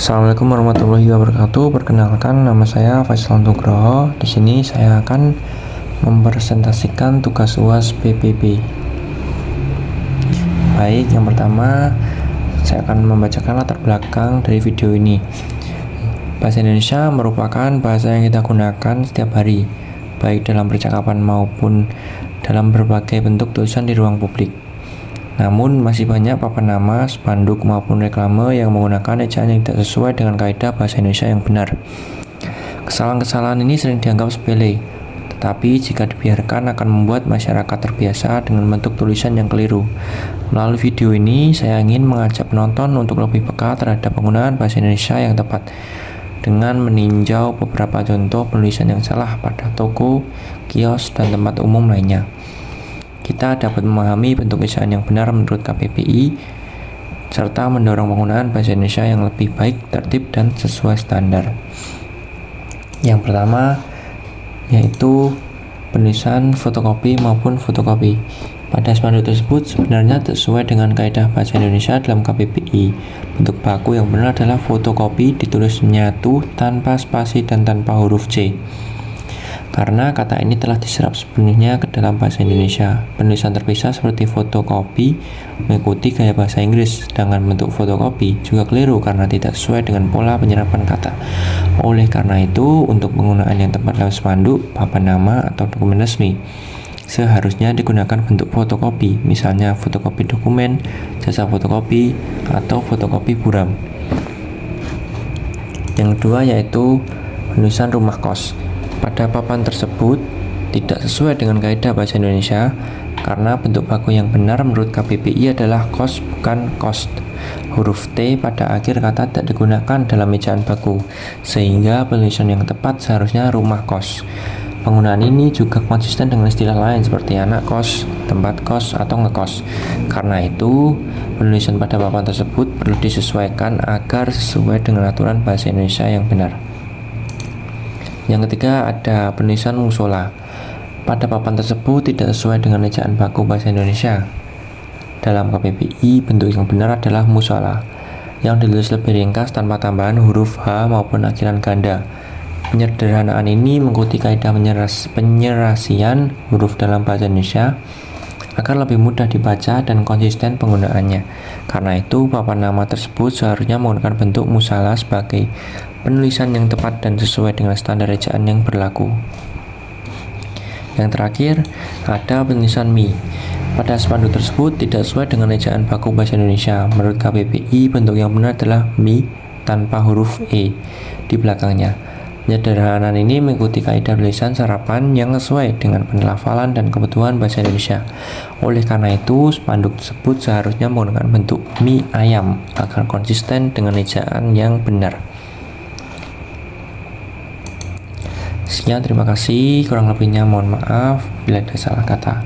Assalamualaikum warahmatullahi wabarakatuh. Perkenalkan, nama saya Faisal Nugroho. Di sini saya akan mempresentasikan tugas UAS PPP. Baik, yang pertama saya akan membacakan latar belakang dari video ini. Bahasa Indonesia merupakan bahasa yang kita gunakan setiap hari, baik dalam percakapan maupun dalam berbagai bentuk tulisan di ruang publik. Namun, masih banyak papan nama, spanduk maupun reklame yang menggunakan ejaan yang tidak sesuai dengan kaidah bahasa Indonesia yang benar. Kesalahan-kesalahan ini sering dianggap sepele, tetapi jika dibiarkan akan membuat masyarakat terbiasa dengan bentuk tulisan yang keliru. Melalui video ini, saya ingin mengajak penonton untuk lebih peka terhadap penggunaan bahasa Indonesia yang tepat, dengan meninjau beberapa contoh penulisan yang salah pada toko, kios, dan tempat umum lainnya. Kita dapat memahami bentuk ejaan yang benar menurut KBBI, serta mendorong penggunaan bahasa Indonesia yang lebih baik, tertib, dan sesuai standar. Yang pertama, yaitu penulisan fotokopi maupun fotokopi. Pada spanduk tersebut sebenarnya sesuai dengan kaidah bahasa Indonesia dalam KBBI. Bentuk baku yang benar adalah fotokopi ditulis menyatu tanpa spasi dan tanpa huruf C. Karena kata ini telah diserap sepenuhnya ke dalam bahasa Indonesia. Penulisan terpisah seperti fotokopi mengikuti gaya bahasa Inggris, sedangkan bentuk fotokopi juga keliru karena tidak sesuai dengan pola penyerapan kata. Oleh karena itu, untuk penggunaan yang tepat dalam spanduk, papan nama, atau dokumen resmi, seharusnya digunakan bentuk fotokopi, misalnya fotokopi dokumen, jasa fotokopi, atau fotokopi buram. Yang kedua yaitu penulisan rumah kos. Pada papan tersebut tidak sesuai dengan kaidah bahasa Indonesia karena bentuk baku yang benar menurut KBBI adalah kos bukan cost. Huruf T pada akhir kata tidak digunakan dalam ejaan baku, sehingga penulisan yang tepat seharusnya rumah kos. Penggunaan ini juga konsisten dengan istilah lain seperti anak kos, tempat kos, atau ngekos. Karena itu, penulisan pada papan tersebut perlu disesuaikan agar sesuai dengan aturan bahasa Indonesia yang benar. Yang ketiga ada penulisan musola. Pada papan tersebut tidak sesuai dengan ejaan baku bahasa Indonesia. Dalam KBBI, bentuk yang benar adalah musola, yang ditulis lebih ringkas tanpa tambahan huruf H maupun akhiran ganda. Penyederhanaan ini mengikuti kaidah penyerasian huruf dalam bahasa Indonesia agar lebih mudah dibaca dan konsisten penggunaannya. Karena itu, papan nama tersebut seharusnya menggunakan bentuk musola sebagai penulisan yang tepat dan sesuai dengan standar ejaan yang berlaku. Yang terakhir, ada penulisan mi. Pada spanduk tersebut tidak sesuai dengan ejaan baku bahasa Indonesia. Menurut KBBI, bentuk yang benar adalah mi tanpa huruf E di belakangnya. Penyederhanaan ini mengikuti kaidah tulisan serapan yang sesuai dengan penelafalan dan kebutuhan bahasa Indonesia. Oleh karena itu, spanduk tersebut seharusnya menggunakan bentuk mi ayam agar konsisten dengan ejaan yang benar. Sekian, terima kasih. Kurang lebihnya mohon maaf bila ada salah kata.